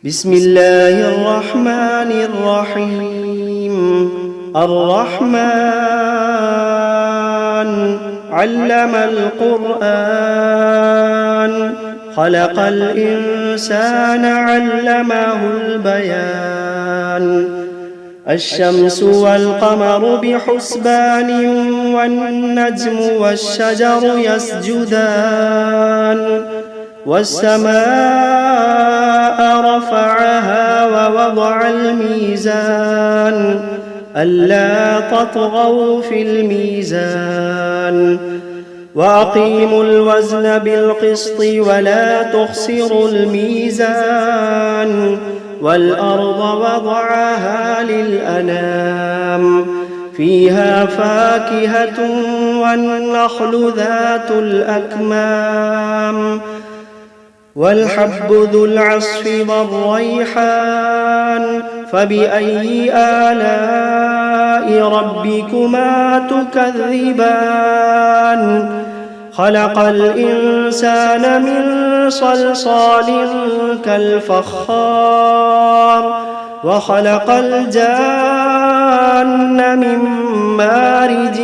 بسم الله الرحمن الرحيم. الرحمن علم القرآن، خلق الإنسان علمه البيان. الشمس والقمر بحسبان، والنجم والشجر يسجدان. والسماء رفعها ووضع الميزان، ألا تطغوا في الميزان. وأقيموا الوزن بالقسط ولا تخسروا الميزان. والأرض وضعها للأنام، فيها فاكهة والنخل ذات الأكمام، والحب ذو العصف والريحان. فبأي آلاء ربكما تكذبان؟ خلق الإنسان من صلصال كالفخار، وخلق الجان من مارج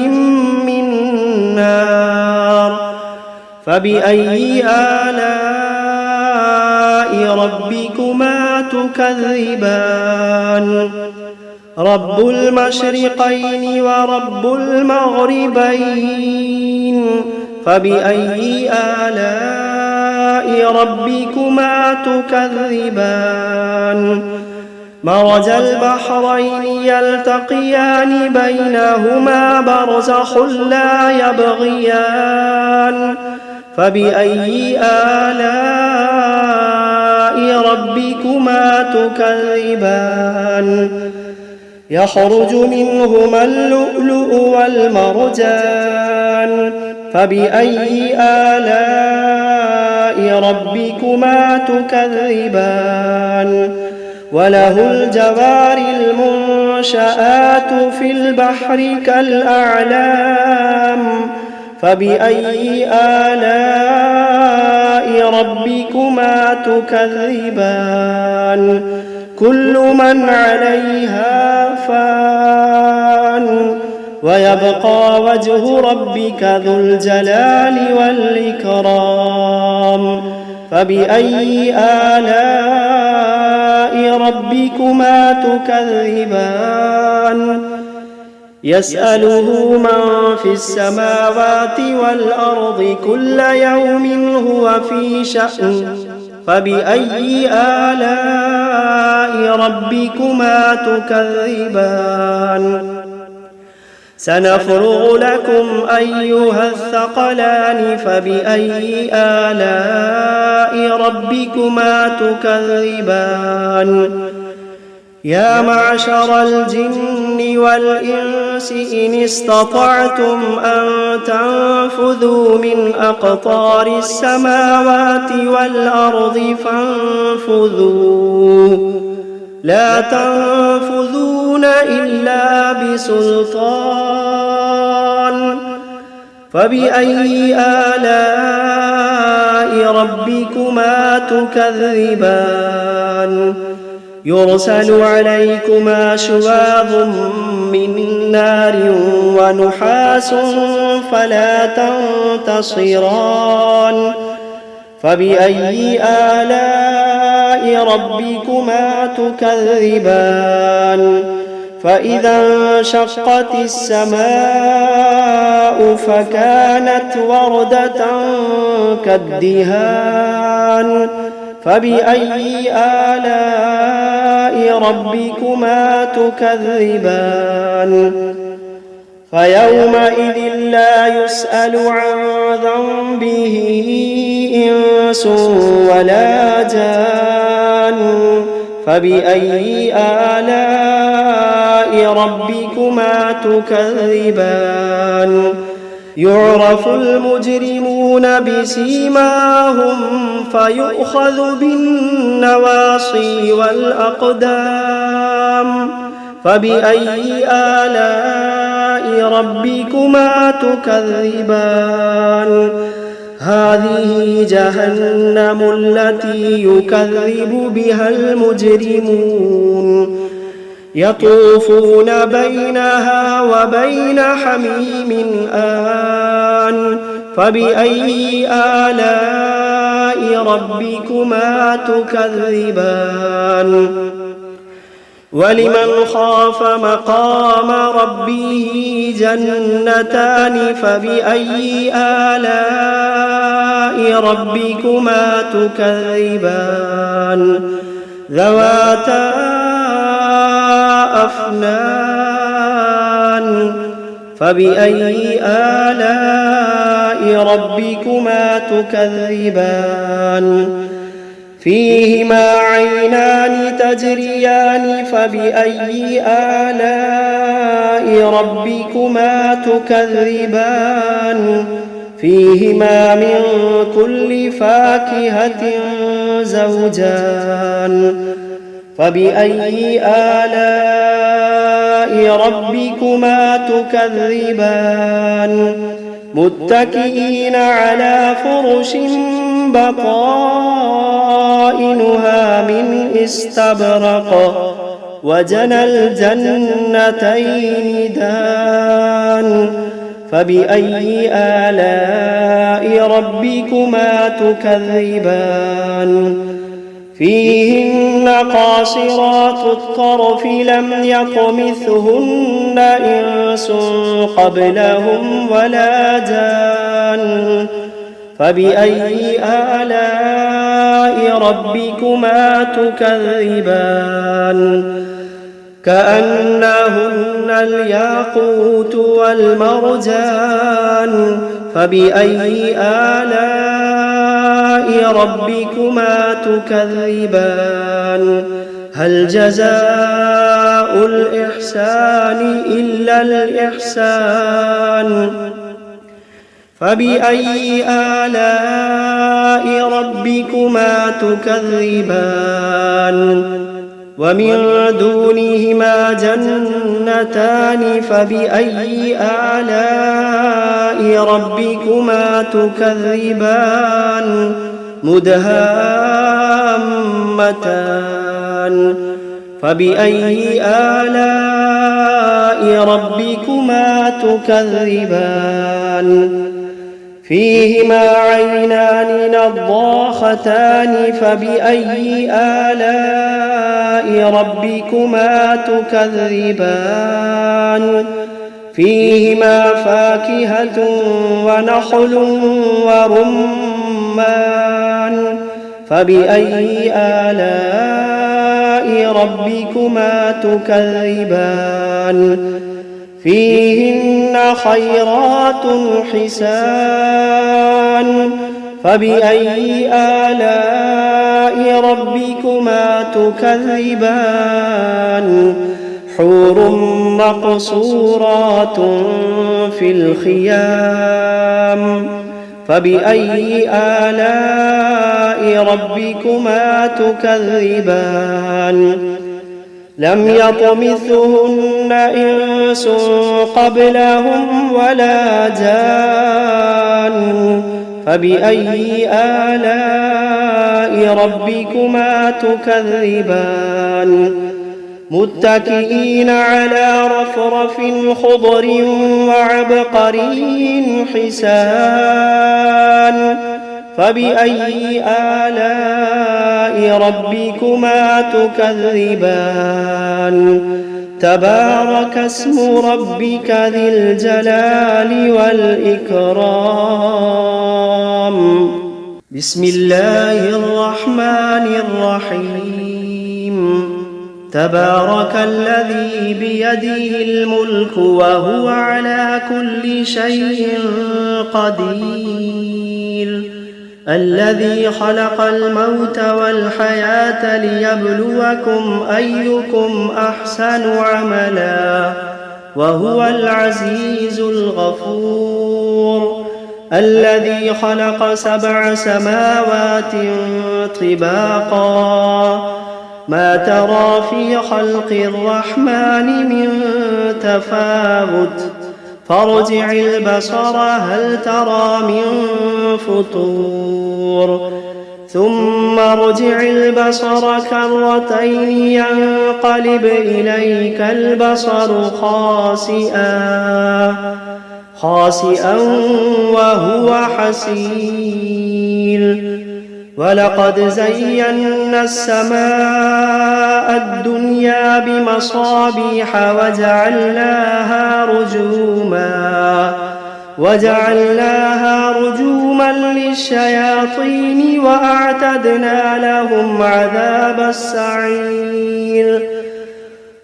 من نار. فبأي آلاء ربكما تكذبان؟ رب المشرقين ورب المغربين. فبأي آلاء ربكما تكذبان؟ مرج البحرين يلتقيان، بينهما برزخ لا يبغيان. فبأي آلاء ربكما تكذبان؟ يخرج منهما اللؤلؤ والمرجان. فبأي آلاء ربكما تكذبان؟ وله الجوار المنشآت في البحر كالأعلام. فبأي آلاء ربكما تكذبان؟ كل من عليها فان، ويبقى وجه ربك ذو الجلال والإكرام. فبأي آلاء ربكما تكذبان؟ يسأله من في السماوات والأرض كل يوم هو في شأن. فبأي آلاء ربكما تكذبان؟ سنفرغ لكم أيها الثقلان. فبأي آلاء ربكما تكذبان؟ يا معشر الجن والإنس إن استطعتم أن تنفذوا من أقطار السماوات والأرض فانفذوا، لا تنفذون إلا بسلطان. فبأي آلاء ربكما تكذبان؟ يرسل عليكما شواظ من نار ونحاس فلا تنتصران. فبأي آلاء ربكما تكذبان؟ فإذا انشقت السماء فكانت وردة كالدهان. فبأي آلاء ربكما تكذبان؟ فيومئذ لا يسأل عن ذنبه إنس ولا جان. فبأي آلاء ربكما تكذبان؟ يعرف المجرمون بسيماهم فيؤخذ بالنواصي والأقدام. فبأي آلاء ربكما تكذبان؟ هذه جهنم التي يكذب بها المجرمون يطوفون بينها وبين حميم آن فبأي آلاء ربكما تكذبان ولمن خاف مقام ربه جنتان فبأي آلاء ربكما تكذبان ذواتا أفنان فبأي آلاء ربكما تكذبان فيهما عينان تجريان فبأي آلاء ربكما تكذبان فيهما من كل فاكهة زوجان فبأي آلاء ربكما تكذبان متكئين على فرش بطائنها من استبرق وجنى الجنتين دان فبأي آلاء ربكما تكذبان فيهن قاصرات الطرف لم يطمثهن إنس قبلهم ولا جان فبأي آلاء ربكما تكذبان كأنهن الياقوت والمرجان فبأي آلاء ربكما تكذبان هل جزاء الإحسان إلا الإحسان فبأي آلاء ربكما تكذبان ومن دونهما جنتان فبأي آلاء ربكما تكذبان مدهامتان فبأي آلاء ربكما تكذبان فيهما عينان نضاختان فبأي آلاء ربكما تكذبان فيهما فاكهة ونخل ورمان فبأي آلاء ربكما تكذبان فيهن خيرات حسان فبأي آلاء ربكما تكذبان حور مقصورات في الخيام فبأي آلاء ربكما تكذبان لم يطمثهن إنس قبلهم ولا جان فبأي آلاء ربكما تكذبان متكئين على رفرف خضر وعبقري حسان فبأي آلاء ربكما تكذبان تبارك اسم ربك ذي الجلال والإكرام بسم الله الرحمن الرحيم تبارك الذي بيده الملك وهو على كل شيء قدير الذي خلق الموت والحياة ليبلوكم أيكم أحسن عملا وهو العزيز الغفور الذي خلق 7 سماوات طباقا ما ترى في خلق الرحمن من تفاوت فارجع البصر هل ترى من فطور ثم ارجع البصر كرتين ينقلب إليك البصر خاسئا وهو حسير ولقد زينا السماء الدنيا بمصابيح وجعلناها رجوما للشياطين وأعتدنا لهم عذاب السعير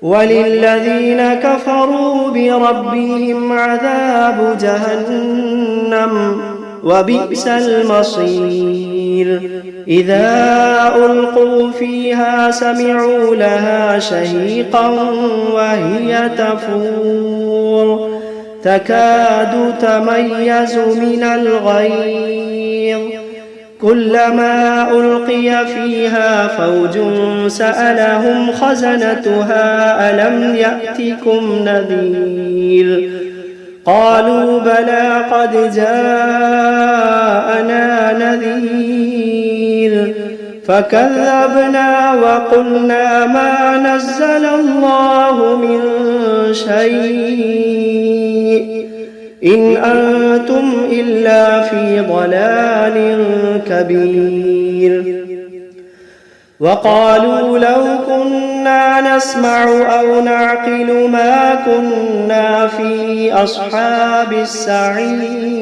وللذين كفروا بربهم عذاب جهنم وبئس المصير إذا ألقوا فيها سمعوا لها شهيقا وهي تفور تكاد تميز من الغيظ كلما ألقي فيها فوج سألهم خزنتها ألم يأتكم نذير قالوا بلى قد جاءنا نذير فكذبنا وقلنا ما نزل الله من شيء إن أنتم إلا في ضلال كبير وقالوا لو كنا نسمع أو نعقل ما كنا في أصحاب السعير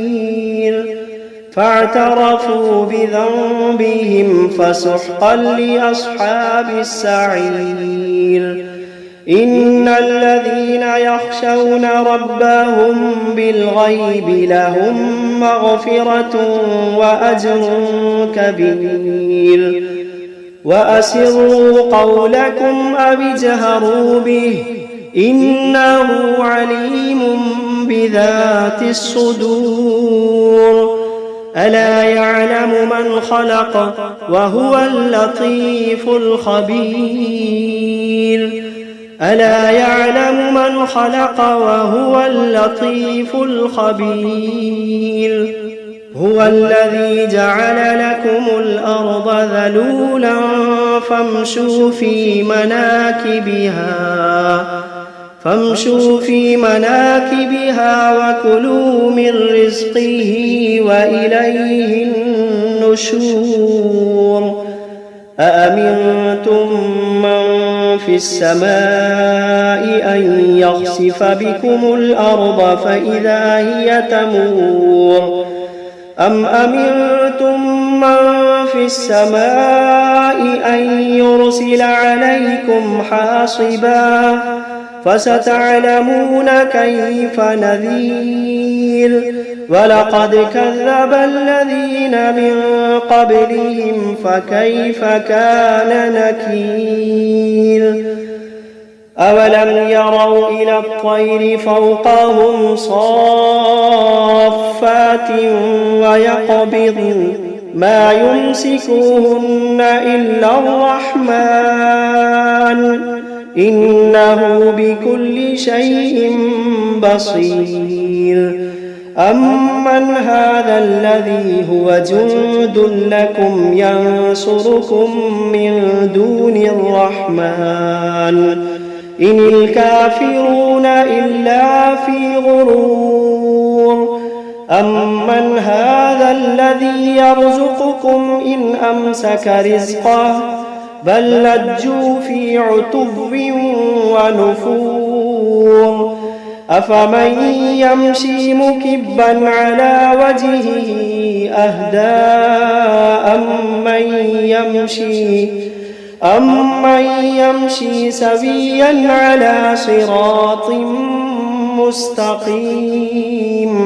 فاعترفوا بذنبهم فسحقا لأصحاب السعير إن الذين يخشون ربهم بالغيب لهم مغفرة وأجر كبير وأسروا قولكم أو اجهروا به إنه عليم بذات الصدور ألا يعلم من خلق وهو اللطيف الخبير ألا يعلم من خلق وهو اللطيف الخبير هو الذي جعل لكم الأرض ذلولا فامشوا في مناكبها وكلوا من رزقه وإليه النشور أأمنتم من في السماء أن يخسف بكم الأرض فإذا هي تمور أم أمنتم من في السماء أن يرسل عليكم حاصبا فستعلمون كيف نذير ولقد كذب الذين من قبلهم فكيف كان نكير أولم يروا إلى الطير فوقهم صافات ويقبضن ما يمسكوهن إلا الرحمن إنه بكل شيء بصير أمن هذا الذي هو جند لكم ينصركم من دون الرحمن إن الكافرون إلا في غرور أمن هذا الذي يرزقكم إن أمسك رزقه بل لجوا في عتو ونفور أفمن يمشي مكبا على وجهه أهدى أمن يمشي سويا على صراط مستقيم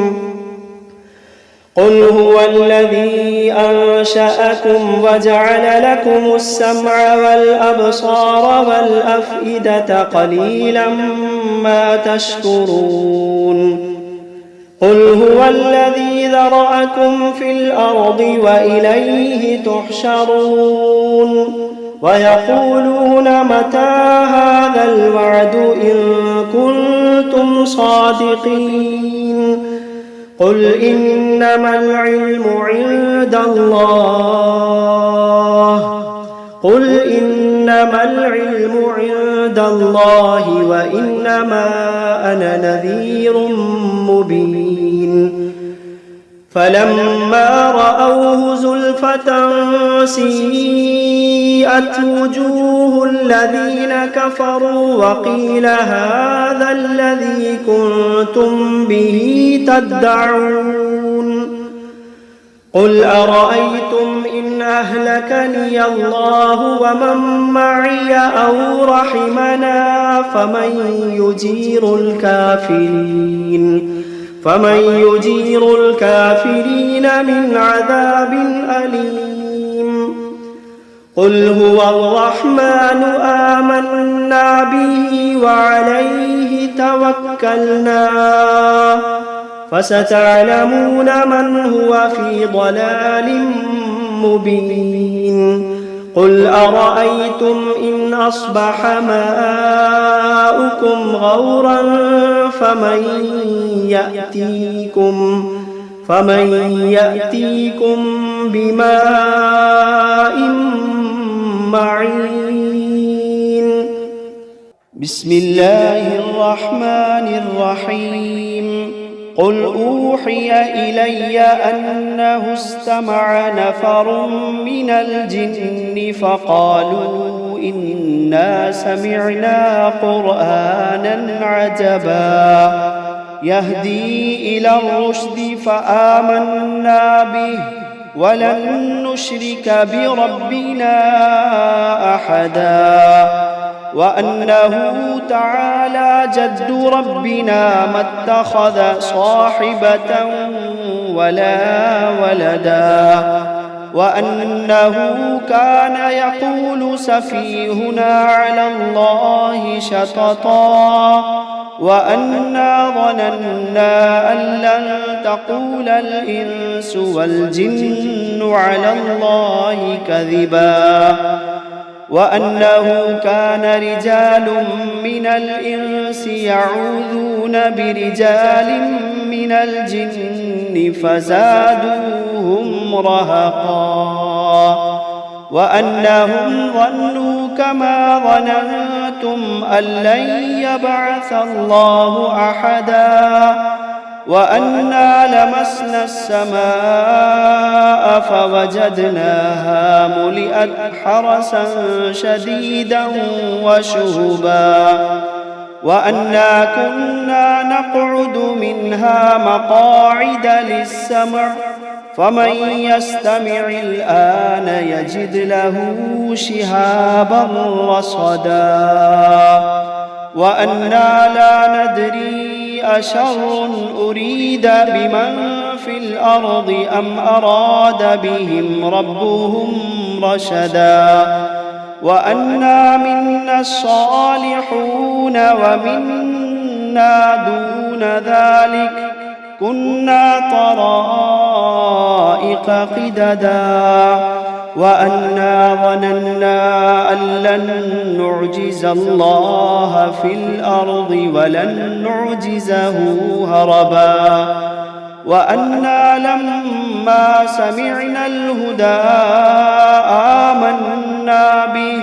قل هو الذي أنشأكم وجعل لكم السمع والأبصار والأفئدة قليلا ما تشكرون قل هو الذي ذرأكم في الأرض وإليه تحشرون ويقولون متى هذا الوعد إن كنتم كنتم صادقين قل إنما العلم عند الله وإنما أنا نذير مبين فلما رأوه زلفة سيئت وجوه الذين كفروا وقيل هذا الذي كنتم به تدعون قل أرأيتم إن أهلكني الله ومن معي أو رحمنا فمن يجير الكافرين من عذاب أليم قل هو الرحمن آمنا به وعليه توكلنا فستعلمون من هو في ضلال مبين قل أرأيتم إن أصبح ماؤكم غورا فمن يأتيكم بماء معين بسم الله الرحمن الرحيم قل أوحي إلي أنه استمع نفر من الجن فقالوا إنا سمعنا قرآنا عجبا يهدي إلى الرشد فآمنا به ولن نشرك بربنا أحدا وأنه تعالى جد ربنا ما اتخذ صاحبة ولا ولدا وأنه كان يقول سفيهنا على الله شططا وأنا ظننا أن لن تقول الإنس والجن على الله كذبا وأنه كان رجال من الإنس يعوذون برجال من الجن فزادوهم رهقا وأنهم ظنوا كما ظننتم أن لن يبعث الله أحدا وأنا لمسنا السماء فوجدناها ملئت حرسا شديدا وشهبا وأنا كنا نقعد منها مقاعد للسمع فمن يستمع الآن يجد له شهابا رصدا وأنا لا ندري أشر أريد بمن في الأرض أم أراد بهم ربهم رشدا وأنا منا الصالحون ومنا دون ذلك كنا طرائق قددا وأنا ظننا أن لن نعجز الله في الأرض ولن نعجزه هربا وأنا لما سمعنا الهدى آمنا به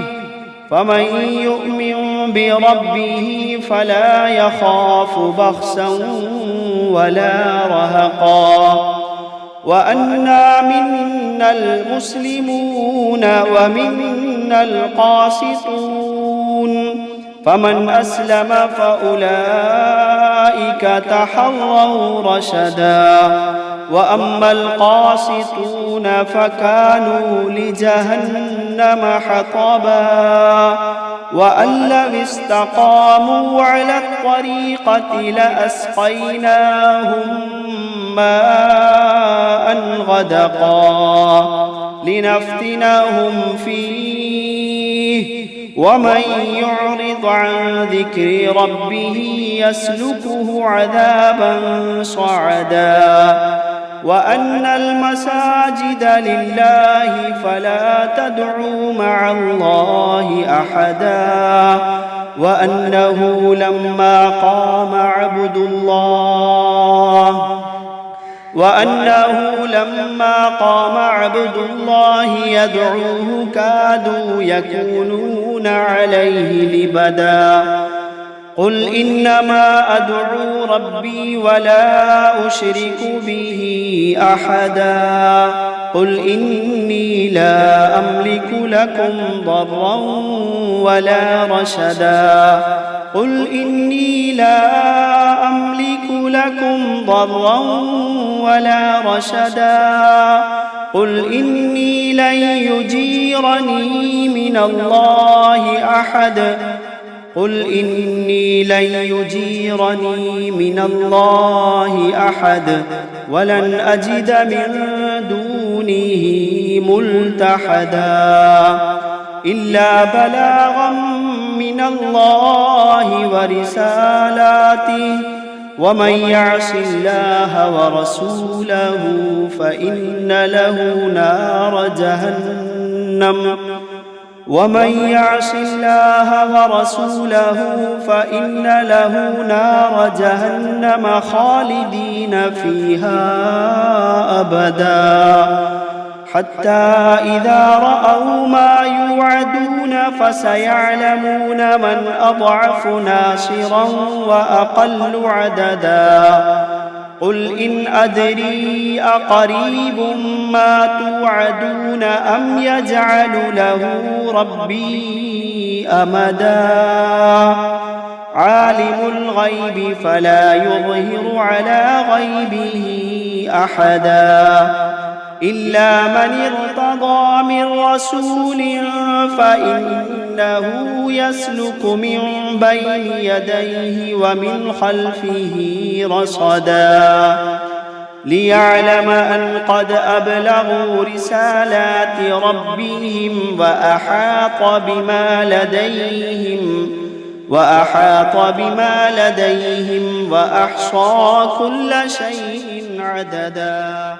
فمن يؤمن بربه فلا يخاف بخسا ولا رهقا وأنا منا المسلمون ومنا القاسطون فمن أسلم فأولئك تحروا رشدا وأما القاسطون فكانوا لجهنم حطبا وأن لو استقاموا على الطريقة لأسقيناهم ماء غدقا لنفتنهم فيه ومن يعرض عن ذكر ربه يسلكه عذابا صعدا وأن المساجد لله فلا تدعوا مع الله أحدا وأنه لما قام عبد الله يدعوه كادوا يكونون عليه لبدا. قل إنما أدعو ربي ولا أشرك به أحدا. قل إني لا أملك لكم ضرا ولا رشدا. قل إني لا أملك لكم ضرا ولا رشدا. قل إني لن يجيرني من الله أحد. قل إني لن يجيرني من الله أحد ولن أجد من دونه ملتحدا إلا بلاغا من الله ورسالاته ومن يعص الله ورسوله فإن له نار جهنم خالدين فيها أبدا حتى إذا رأوا ما يوعدون فسيعلمون من أضعف ناصرا وأقل عددا. قل إن أدري أقريب ما توعدون أم يجعل له ربي أمدا. عالم الغيب فلا يظهر على غيبه أحدا إلا من ارتضى من رسول فإنه يسلك من بين يديه ومن خلفه رصدا ليعلم أن قد أبلغوا رسالات ربهم وأحاط بما لديهم وأحصى كل شيء عددا.